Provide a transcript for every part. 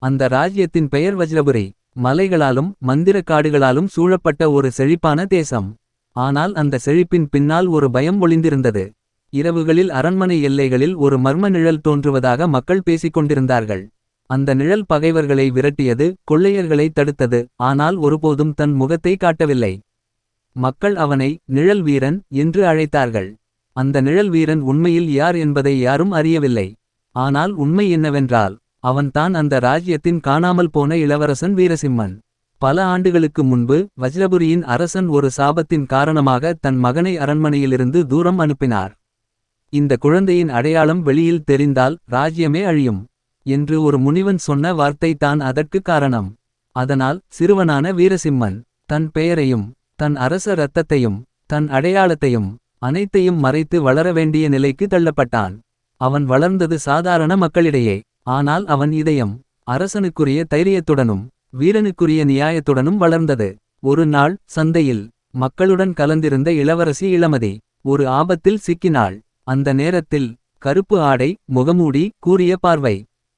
அந்த ராஜ்யத்தின் பெயர் வஜ்ரபுரி. மலைகளாலும் மந்திரக் காடுகளாலும் சூழப்பட்ட ஒரு செழிப்பான தேசம். ஆனால் அந்த செழிப்பின் பின்னால் ஒரு பயம் ஒளிந்திருந்தது. இரவுகளில் அரண்மனை எல்லைகளில் ஒரு மர்ம நிழல் தோன்றுவதாக மக்கள் பேசிக் கொண்டிருந்தார்கள். அந்த நிழல் பகைவர்களை விரட்டியது, கொள்ளையர்களை தடுத்தது, ஆனால் ஒருபோதும் தன் முகத்தை காட்டவில்லை. மக்கள் அவனை நிழல் வீரன் என்று அழைத்தார்கள். அந்த நிழல் வீரன் உண்மையில் யார் என்பதை யாரும் அறியவில்லை. ஆனால் உண்மை என்னவென்றால், அவன்தான் அந்த ராஜ்யத்தின் காணாமல் போன இளவரசன் வீரசிம்மன். பல ஆண்டுகளுக்கு முன்பு வஜ்ரபுரியின் அரசன் ஒரு சாபத்தின் காரணமாக தன் மகனை அரண்மனையிலிருந்து தூரம் அனுப்பினார். இந்த குழந்தையின் அடையாளம் வெளியில் தெரிந்தால் ராஜ்யமே அழியும் என்று ஒரு முனிவன் சொன்ன வார்த்தை தான் அதற்கு காரணம். அதனால் சிறுவனான வீரசிம்மன் தன் பெயரையும் தன் அரச இரத்தத்தையும் தன் அடையாளத்தையும் அனைத்தையும் மறைத்து வளர வேண்டிய நிலைக்கு தள்ளப்பட்டான். அவன் வளர்ந்தது சாதாரண மக்களிடையே. ஆனால் அவன் இதயம் அரசனுக்குரிய தைரியத்துடனும் வீரனுக்குரிய நியாயத்துடனும் வளர்ந்தது. ஒரு நாள் சந்தையில் மக்களுடன் கலந்திருந்த இளவரசி இளமதி ஒரு ஆபத்தில் சிக்கினாள். அந்த நேரத்தில் கருப்பு ஆடை, முகமூடி, கூரிய பார்வை.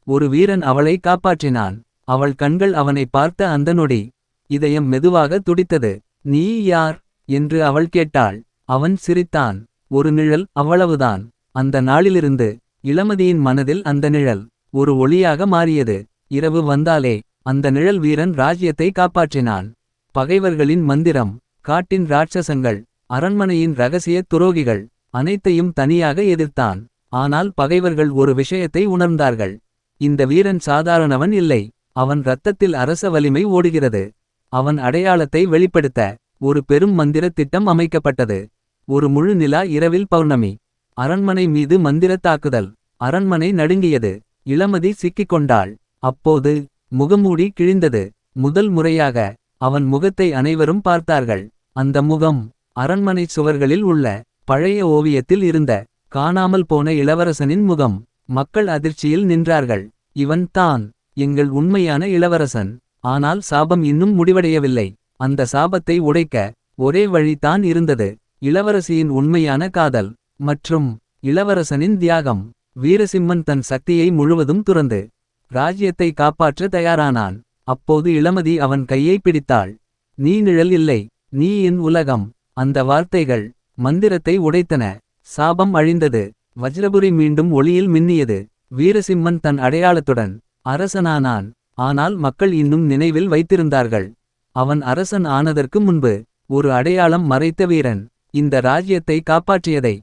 ஒரு வீரன் அவளை காப்பாற்றினான். அவள் கண்கள் அவனை பார்த்த அந்த நொடி இதயம் மெதுவாக துடித்தது. நீ யார் என்று அவள் கேட்டாள். அவன் சிரித்தான். ஒரு நிழல், அவ்வளவுதான். அந்த நாளிலிருந்து இளமதியின் மனதில் அந்த நிழல் ஒரு ஒளியாக மாறியது. இரவு வந்தாலே அந்த நிழல் வீரன் ராஜ்யத்தை காப்பாற்றினான். பகைவர்களின் மந்திரம், காட்டின் ராட்சசங்கள், அரண்மனையின் இரகசிய துரோகிகள் அனைத்தையும் தனியாக எதிர்த்தான். ஆனால் பகைவர்கள் ஒரு விஷயத்தை உணர்ந்தார்கள். இந்த வீரன் சாதாரணவன் இல்லை. அவன் இரத்தத்தில் அரச வலிமை ஓடுகிறது. அவன் அடையாளத்தை வெளிப்படுத்த ஒரு பெரும் மந்திர திட்டம் அமைக்கப்பட்டது. ஒரு முழு நிலா இரவில் பௌர்ணமி. அரண்மனை மீது மந்திர தாக்குதல். அரண்மனை நடுங்கியது. இளமதி சிக்கிக் கொண்டாள். அப்போது முகமூடி கிழிந்தது. முதல் முறையாக அவன் முகத்தை அனைவரும் பார்த்தார்கள். அந்த முகம் அரண்மனை சுவர்களில் உள்ள பழைய ஓவியத்தில் இருந்த காணாமல் போன இளவரசனின் முகம். மக்கள் அதிர்ச்சியில் நின்றார்கள். இவன் தான் எங்கள் உண்மையான இளவரசன். ஆனால் சாபம் இன்னும் முடிவடையவில்லை. அந்த சாபத்தை உடைக்க ஒரே வழி தான் இருந்தது. இளவரசியின் உண்மையான காதல் மற்றும் இளவரசனின் தியாகம். வீரசிம்மன் தன் சக்தியை முழுவதும் துறந்து ராஜ்யத்தை காப்பாற்ற தயாரானான். அப்போது இளமதி அவன் கையை பிடித்தாள். நீ நிழல் இல்லை, நீ என் உலகம். அந்த வார்த்தைகள் மந்திரத்தை உடைத்தன. சாபம் அழிந்தது. வஜ்ரபுரி மீண்டும் ஒளியில் மின்னியது. வீரசிம்மன் தன் அடையாளத்துடன் அரசனானான். ஆனால் மக்கள் இன்னும் நினைவில் வைத்திருந்தார்கள். அவன் அரசன் ஆனதற்கு முன்பு ஒரு அடையாளம் மறைத்த வீரன். இந்த ராஜ்யத்தை காப்பாற்றியதை